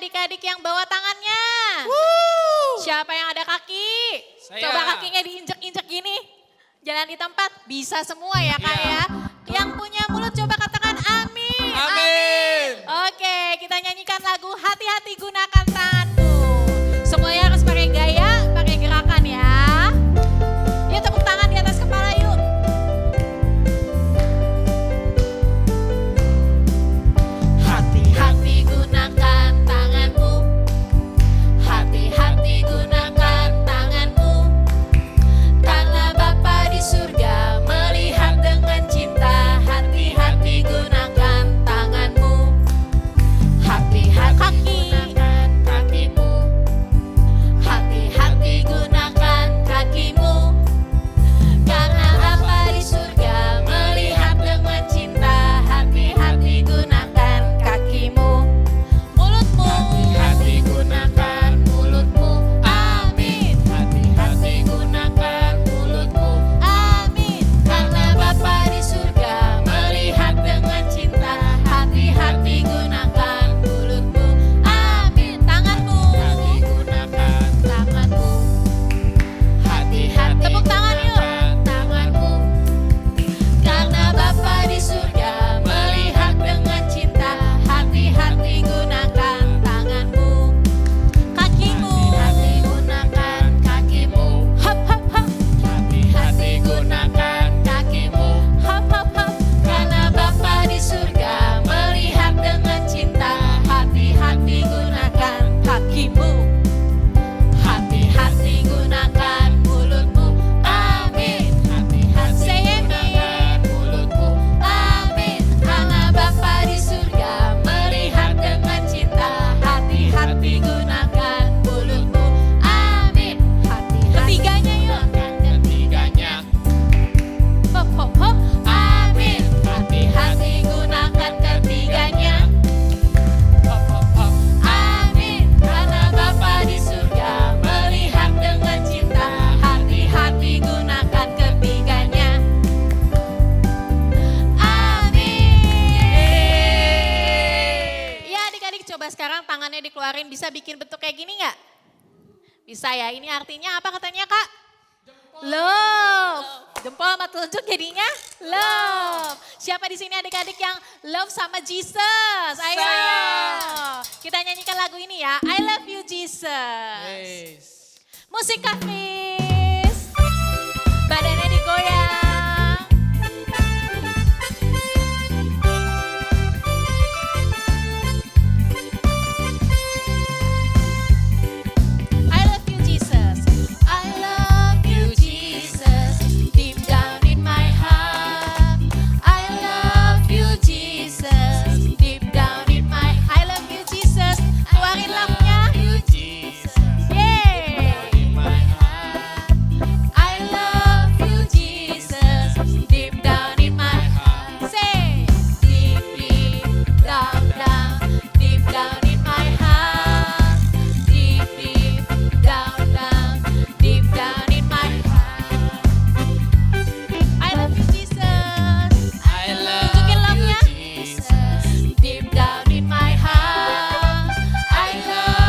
adik-adik yang bawa tangannya? Siapa yang ada kaki? Saya. Coba kakinya diinjek-injek gini. Jalan di tempat, bisa semua ya Kak Iya. ya. Yang punya mulut coba katakan amin. Amin. Oke, kita nyanyikan lagu Hati-hati Gunakan Tanganmu. Semuanya harus pakai gaya, pakai gerakan ya. Yuk tepuk tangan di atas kepala yuk. Hati-hati gunakan tanganmu. Hati-hati gunakan tanganmu. Karena Bapa di surga melihat dengan cinta. Hati-hati gunakan tanganmu. Hati-hati gunakan kakimu. Hati-hati gunakan kakimu. Karena Bapa di surga melihat dengan cinta. Hati-hati gunakan kakimu. Mulutmu. Hati-hati gunakan mulutmu. Amin. Hati-hati gunakan mulutmu. Amin. Karena Bapa di surga melihat dengan cinta. Hati-hati gunakan mulutmu. Amin. Tanganmu. Hati gunakan tanganmu. Hati-hati tepuk tangan yuk. Tanganmu. Karena Bapa di surga melihat dengan cinta. Hati-hati gunakan tanganmu. Kakimu. Hati gunakan kakimu. Hop hop hop. Hati-hati gunakan kakimu. Hop hop hop. Karena Bapa di surga melihat dengan cinta. Hati-hati gunakan kakimu. Hati-hati gunakan mulutmu. Amin. Hati-hati gunakan mulutmu. Amin. Karena Bapa di surga melihat dengan cinta. Hati-hati gunakan mulutmu. Amin. Ketiganya yuk. Ketiganya. Hop hop hop. Amin. Hati-hati gunakan ketiganya. Hop hop hop. Amin. Karena Bapa di surga melihat dengan cinta. Hati-hati gunakan ketiganya. Amin. Ya adik-adik coba sekarang tangannya dikeluarin, bisa bikin bentuk kayak gini nggak? Bisa ya, ini artinya apa katanya Kak? Love. Jempol sama telunjuk jadinya love. Siapa di sini adik-adik yang love sama Jesus? Ayo. Saya. Kita nyanyikan lagu ini ya. I love you Jesus. Yes. Musik Hafiz. Badannya digoyang. I love you Jesus. I love you Jesus. Deep down in my heart. I love you Jesus. Deep down in my I love you Jesus. Keluarin love-nya. You Jesus. Yeah. In my heart. I love you Jesus. Deep down in my heart. Say deep deep down down. Deep down in my heart. Deep deep down down. Deep down in my heart. I love you Jesus. I love Tunjukin you love-nya. Jesus. Deep down in my heart. I love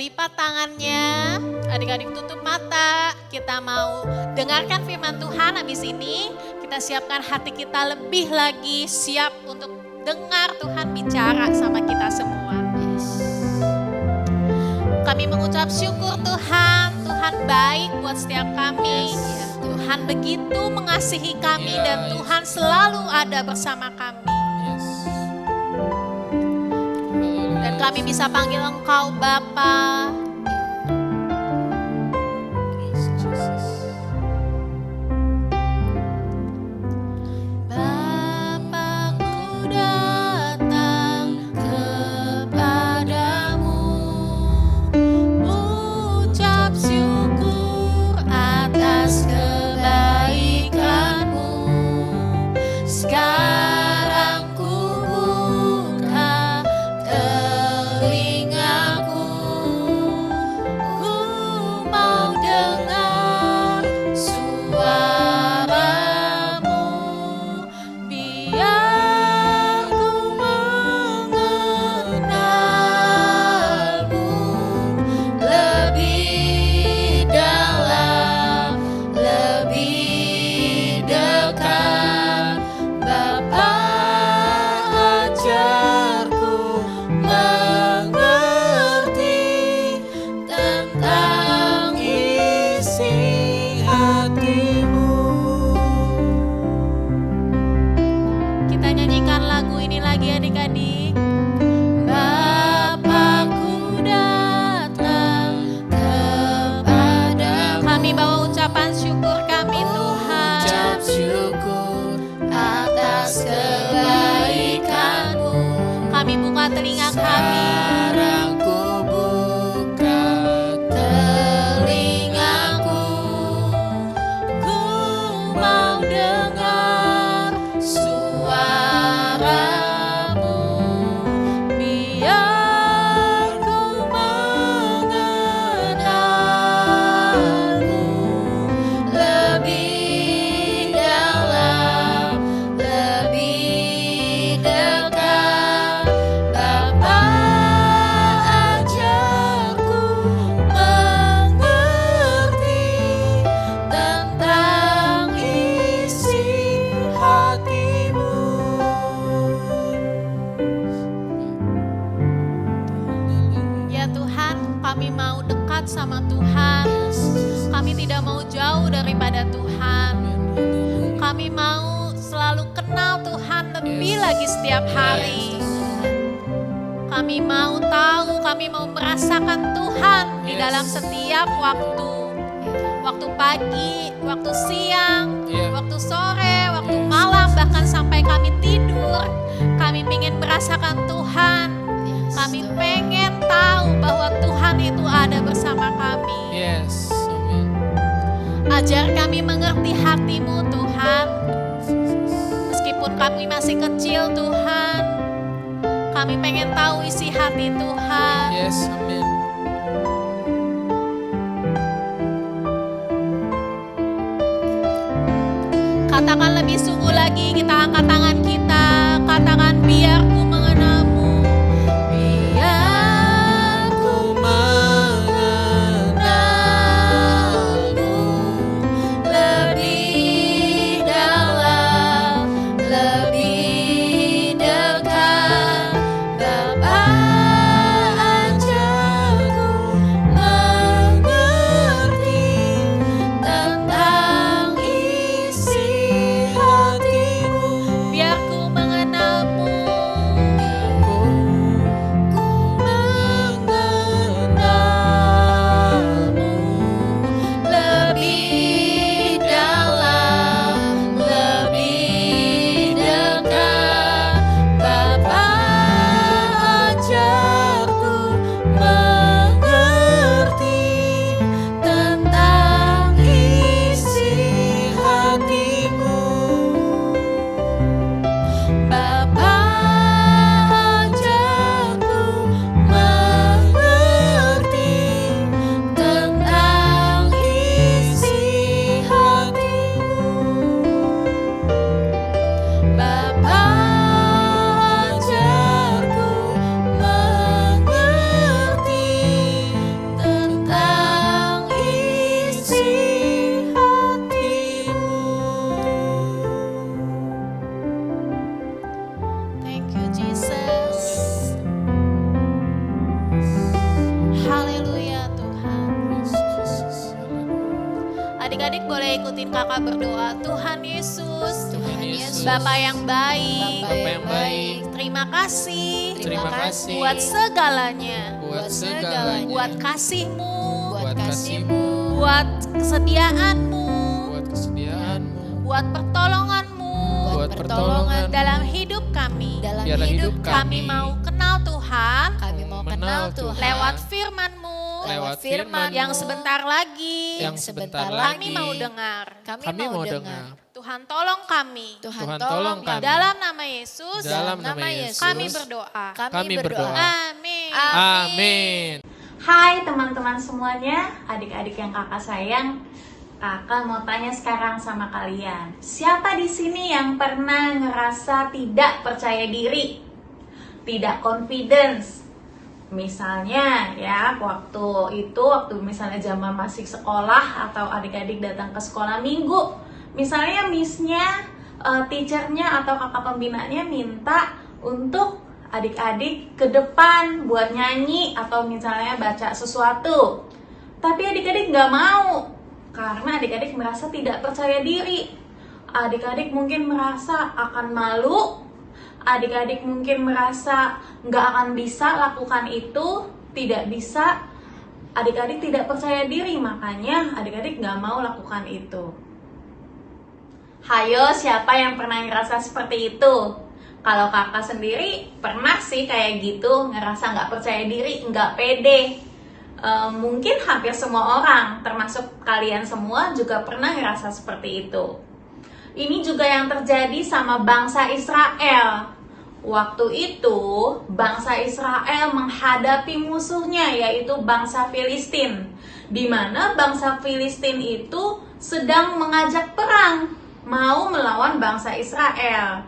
lipat tangannya, adik-adik tutup mata. Kita mau dengarkan firman Tuhan. Habis ini kita siapkan hati kita lebih lagi siap untuk dengar Tuhan bicara sama kita semua. Kami mengucap syukur Tuhan, Tuhan baik buat setiap kami. Tuhan begitu mengasihi kami dan Tuhan selalu ada bersama kami. Dan kami bisa panggil Engkau Bapa. Bapa, ku datang kepadamu, ucap syukur atas kebaikan-Mu. Sekarang ku buka telingaku, ku mau dengar suara-Mu, biar ku mengenal-Mu lebih dalam, lebih dekat. Bapa, ajarku mengerti tentang isi hati-Mu. Kita nyanyikan lagu ini lagi adik-adik. Bapakku datang kepada kami, bawa ucapan syukur kami Tuhan. Ucap syukur Atas kebaikan-Mu, kami buka telinga kami. sekarang ku buka Telingaku, ku mau dengar suara-Mu, biar ku mengenal-Mu lebih dalam, lebih dekat. Bapa, ajarku mengerti tentang isi hati-Mu. Ya Tuhan, kami mau dekat sama Tuhan. Kami tidak mau jauh daripada Tuhan. Kami mau selalu kenal Tuhan lebih lagi setiap hari. Kami mau tahu, kami mau merasakan Tuhan di dalam setiap waktu. Waktu pagi, waktu siang, waktu sore, waktu malam, bahkan sampai kami tidur. Kami ingin merasakan Tuhan. Kami pengen tahu bahwa Tuhan itu ada bersama kami. Yes, amin. Ajar kami mengerti hati-Mu Tuhan. Meskipun kami masih kecil Tuhan, kami pengen tahu isi hati Tuhan. Yes, amin. Katakan lebih sungguh lagi, kita angkat tangan kita. Katakan, biar ku mengenal-Mu, biar ku mengenal-Mu lebih dalam, lebih dekat. Bapa, ajarku mengerti tentang isi hati-Mu. kakak berdoa, Tuhan Yesus, Tuhan Yesus, Bapa yang baik, Bapa yang baik, terima kasih terima kasih buat segalanya, buat segalanya, buat kasih-Mu, buat kasih-Mu, buat kesediaan-Mu, buat kesediaan-Mu, buat pertolongan-Mu buat pertolongan dalam hidup kami. dalam hidup Kami mau kenal Tuhan Kami mau kenal Tuhan lewat firman-Mu lewat firman yang sebentar lagi yang sebentar kami lagi mau dengar. kami mau dengar. Tuhan tolong kami. Tuhan tolong kami. Dalam nama Yesus, Dalam nama Yesus, kami berdoa. kami berdoa. Amin. Amin. Hai teman-teman semuanya, adik-adik yang kakak sayang. Kakak mau tanya sekarang sama kalian. Siapa di sini yang pernah ngerasa tidak percaya diri? Tidak confidence? Misalnya ya, waktu misalnya zaman masih sekolah atau adik-adik datang ke sekolah minggu. Misalnya missnya, teachernya atau kakak pembinanya minta untuk adik-adik ke depan buat nyanyi atau misalnya baca sesuatu. Tapi adik-adik nggak mau karena adik-adik merasa tidak percaya diri. Adik-adik mungkin merasa akan malu. Adik-adik mungkin merasa nggak akan bisa lakukan itu, tidak bisa. Adik-adik tidak percaya diri, makanya adik-adik nggak mau lakukan itu. Hayo, siapa yang pernah ngerasa seperti itu? Kalau kakak sendiri pernah sih kayak gitu, ngerasa nggak percaya diri, nggak pede. Mungkin hampir semua orang, termasuk kalian semua juga pernah ngerasa seperti itu. Ini juga yang terjadi sama bangsa Israel. Waktu itu, bangsa Israel menghadapi musuhnya, yaitu bangsa Filistin. Di mana bangsa Filistin itu sedang mengajak perang, mau melawan bangsa Israel.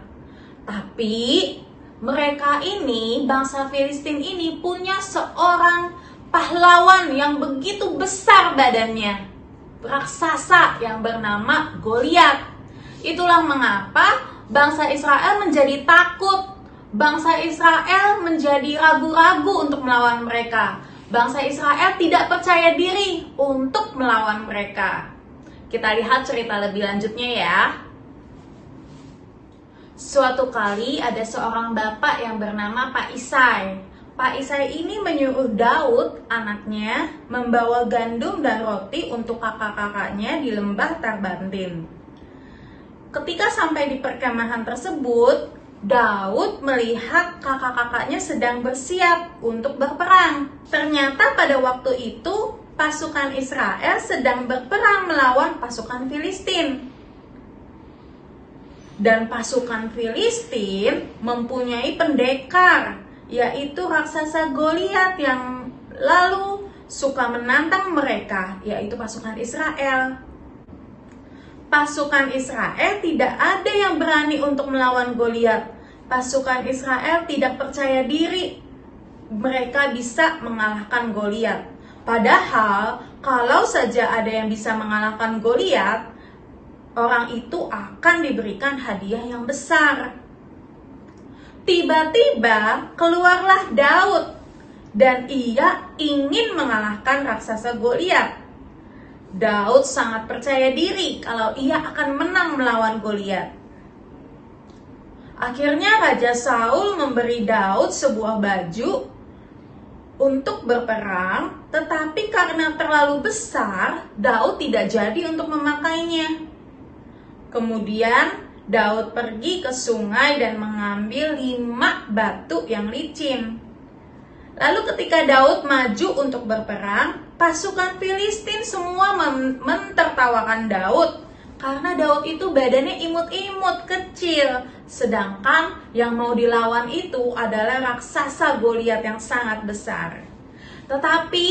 Tapi mereka ini, bangsa Filistin ini punya seorang pahlawan yang begitu besar badannya, raksasa yang bernama Goliat. Itulah mengapa bangsa Israel menjadi takut. Bangsa Israel menjadi ragu-ragu untuk melawan mereka. Bangsa Israel tidak percaya diri untuk melawan mereka. Kita lihat cerita lebih lanjutnya ya. Suatu kali ada seorang bapak yang bernama Pak Isai. Pak Isai ini menyuruh Daud, anaknya, membawa gandum dan roti untuk kakak-kakaknya di lembah Tarbantin. Ketika sampai di perkemahan tersebut, Daud melihat kakak-kakaknya sedang bersiap untuk berperang. Ternyata pada waktu itu, pasukan Israel sedang berperang melawan pasukan Filistin. Dan pasukan Filistin mempunyai pendekar, yaitu raksasa Goliat yang lalu suka menantang mereka, yaitu pasukan Israel. Pasukan Israel tidak ada yang berani untuk melawan Goliat. Pasukan Israel tidak percaya diri mereka bisa mengalahkan Goliat. Padahal kalau saja ada yang bisa mengalahkan Goliat, orang itu akan diberikan hadiah yang besar. Tiba-tiba keluarlah Daud dan ia ingin mengalahkan raksasa Goliat. Daud sangat percaya diri kalau ia akan menang melawan Goliat. Akhirnya Raja Saul memberi Daud sebuah baju untuk berperang, tetapi karena terlalu besar, Daud tidak jadi untuk memakainya. Kemudian Daud pergi ke sungai dan mengambil 5 batu yang licin. Lalu ketika Daud maju untuk berperang, pasukan Filistin semua mentertawakan Daud karena Daud itu badannya imut-imut, kecil. Sedangkan yang mau dilawan itu adalah raksasa Goliat yang sangat besar. Tetapi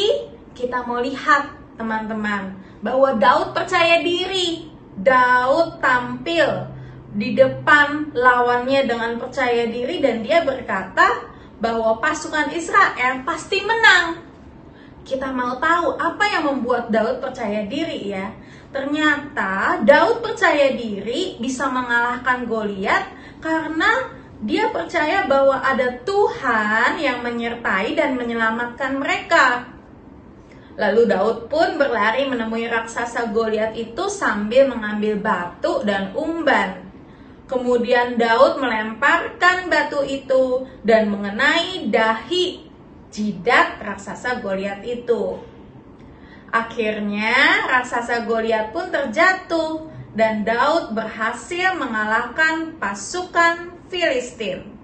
kita mau lihat teman-teman bahwa Daud percaya diri. Daud tampil di depan lawannya dengan percaya diri dan dia berkata bahwa pasukan Israel pasti menang. Kita mau tahu apa yang membuat Daud percaya diri ya. Ternyata Daud percaya diri bisa mengalahkan Goliat karena dia percaya bahwa ada Tuhan yang menyertai dan menyelamatkan mereka. Lalu Daud pun berlari menemui raksasa Goliat itu sambil mengambil batu dan umban. Kemudian Daud melemparkan batu itu dan mengenai dahi jidat raksasa Goliat itu. Akhirnya raksasa Goliat pun terjatuh dan Daud berhasil mengalahkan pasukan Filistin.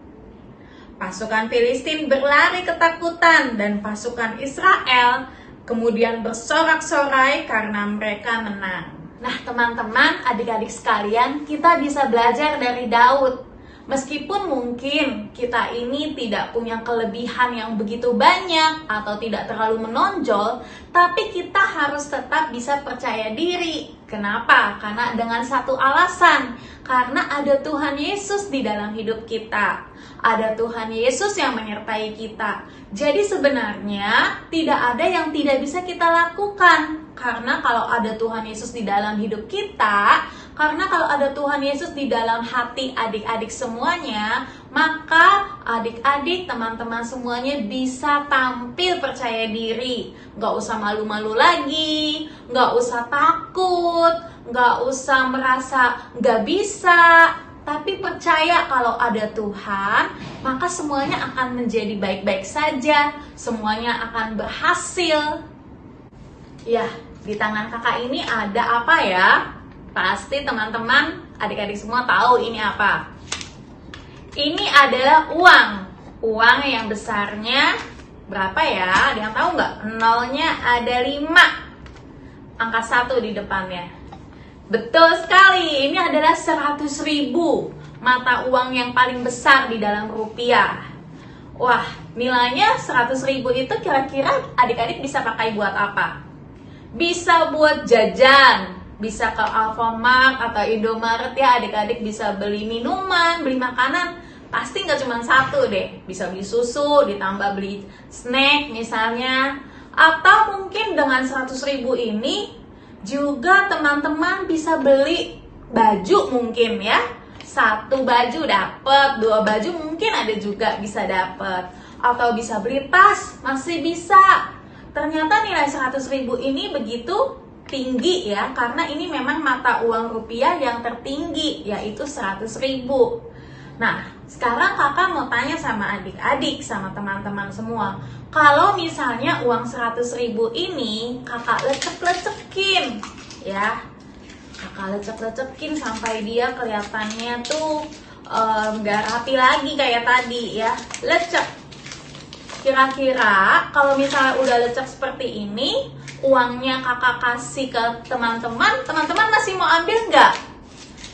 Pasukan Filistin berlari ketakutan dan pasukan Israel kemudian bersorak-sorai karena mereka menang. Nah, teman-teman, adik-adik sekalian, kita bisa belajar dari Daud. Meskipun mungkin kita ini tidak punya kelebihan yang begitu banyak atau tidak terlalu menonjol, tapi kita harus tetap bisa percaya diri. Kenapa? Karena dengan satu alasan, karena ada Tuhan Yesus di dalam hidup kita. Ada Tuhan Yesus yang menyertai kita. Jadi sebenarnya tidak ada yang tidak bisa kita lakukan. Karena kalau ada Tuhan Yesus di dalam hidup kita, karena kalau ada Tuhan Yesus di dalam hati adik-adik semuanya, maka adik-adik, teman-teman semuanya bisa tampil percaya diri. Gak usah malu-malu lagi, gak usah takut, gak usah merasa gak bisa. Tapi percaya kalau ada Tuhan, maka semuanya akan menjadi baik-baik saja. Semuanya akan berhasil. Ya, di tangan kakak ini ada apa ya? Pasti teman-teman, adik-adik semua tahu ini apa. Ini adalah uang. Uang yang besarnya berapa ya? Ada yang tahu nggak? Nolnya ada 5. Angka 1 di depannya. Betul sekali, ini adalah 100.000 mata uang yang paling besar di dalam rupiah. Wah, nilainya 100.000 itu kira-kira adik-adik bisa pakai buat apa? Bisa buat jajan, bisa ke Alfamart atau Indomaret ya, adik-adik bisa beli minuman, beli makanan. Pasti nggak cuma satu deh, bisa beli susu, ditambah beli snack misalnya. Atau mungkin dengan 100.000 ini juga teman-teman bisa beli baju mungkin ya. 1 baju dapat, 2 baju mungkin ada juga bisa dapat. Atau bisa beli tas, masih bisa. Ternyata nilai 100.000 ini begitu tinggi ya, karena ini memang mata uang rupiah yang tertinggi, yaitu 100.000. Nah, sekarang kakak mau tanya sama adik-adik, sama teman-teman semua. Kalau misalnya uang 100.000 ini kakak lecek-lecekin ya, kakak lecek-lecekin sampai dia kelihatannya tuh nggak rapi lagi kayak tadi ya, lecek. Kira-kira kalau misalnya udah lecek seperti ini, uangnya kakak kasih ke teman-teman, teman-teman masih mau ambil nggak?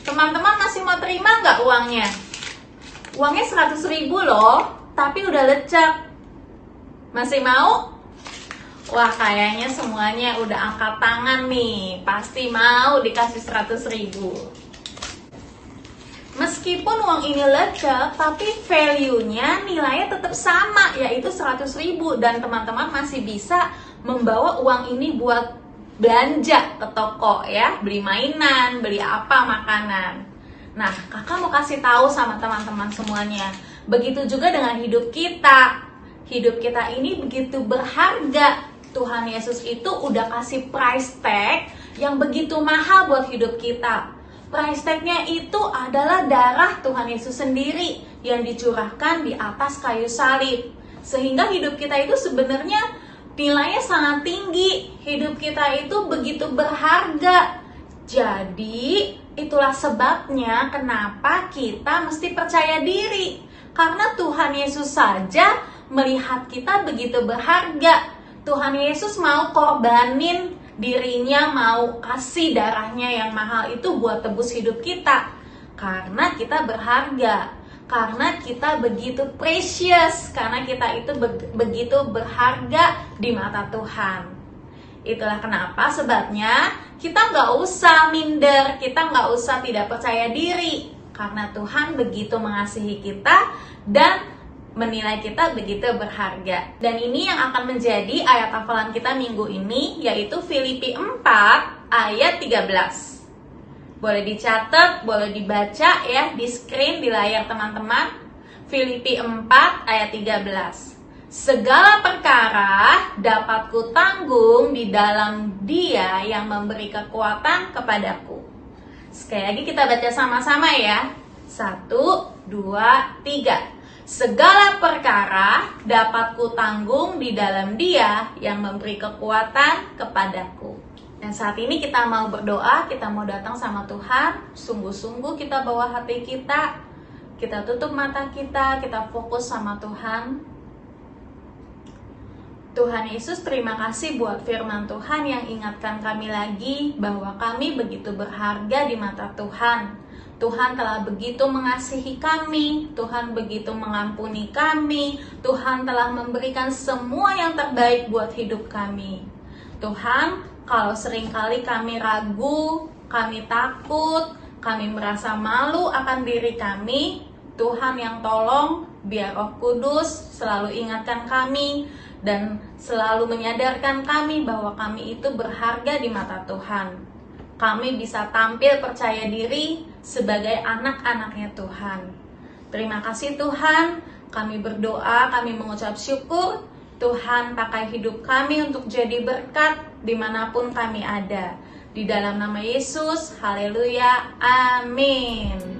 Teman-teman masih mau terima nggak uangnya? Uangnya 100.000 loh, tapi udah lecek. Masih mau? Wah, kayaknya semuanya udah angkat tangan nih. Pasti mau dikasih 100.000. Meskipun uang ini lecek, tapi value-nya, nilainya tetap sama, yaitu 100.000. Dan teman-teman masih bisa membawa uang ini buat belanja ke toko ya, beli mainan, beli apa, makanan. Nah, kakak mau kasih tahu sama teman-teman semuanya, begitu juga dengan hidup kita. Hidup kita ini begitu berharga. Tuhan Yesus itu udah kasih price tag yang begitu mahal buat hidup kita. Price tag-nya itu adalah darah Tuhan Yesus sendiri yang dicurahkan di atas kayu salib. Sehingga hidup kita itu sebenarnya nilainya sangat tinggi. Hidup kita itu begitu berharga. Jadi, itulah sebabnya kenapa kita mesti percaya diri. Karena Tuhan Yesus saja melihat kita begitu berharga. Tuhan Yesus mau korbanin dirinya, mau kasih darahnya yang mahal itu buat tebus hidup kita. Karena kita berharga. Karena kita begitu precious. Karena kita itu begitu berharga di mata Tuhan. Itulah kenapa sebabnya kita nggak usah minder, kita nggak usah tidak percaya diri. Karena Tuhan begitu mengasihi kita dan menilai kita begitu berharga. Dan ini yang akan menjadi ayat hafalan kita minggu ini, yaitu Filipi 4 ayat 13. Boleh dicatat, boleh dibaca ya di screen, di layar teman-teman. Filipi 4 ayat 13. Segala perkara dapat kutanggung di dalam Dia yang memberi kekuatan kepadaku. Sekali lagi kita baca sama-sama ya. 1, 2, 3. Segala perkara dapat kutanggung di dalam Dia yang memberi kekuatan kepadaku. Dan saat ini kita mau berdoa, kita mau datang sama Tuhan. Sungguh-sungguh kita bawa hati kita tutup mata kita fokus sama Tuhan. Tuhan Yesus, terima kasih buat firman Tuhan yang ingatkan kami lagi bahwa kami begitu berharga di mata Tuhan. Tuhan telah begitu mengasihi kami, Tuhan begitu mengampuni kami, Tuhan telah memberikan semua yang terbaik buat hidup kami. Tuhan, kalau seringkali kami ragu, kami takut, kami merasa malu akan diri kami, Tuhan yang tolong, biar Roh Kudus selalu ingatkan kami, dan selalu menyadarkan kami bahwa kami itu berharga di mata Tuhan. Kami bisa tampil percaya diri sebagai anak-anaknya Tuhan. Terima kasih Tuhan, kami berdoa, kami mengucap syukur. Tuhan pakai hidup kami untuk jadi berkat dimanapun kami ada. Di dalam nama Yesus, haleluya, amin.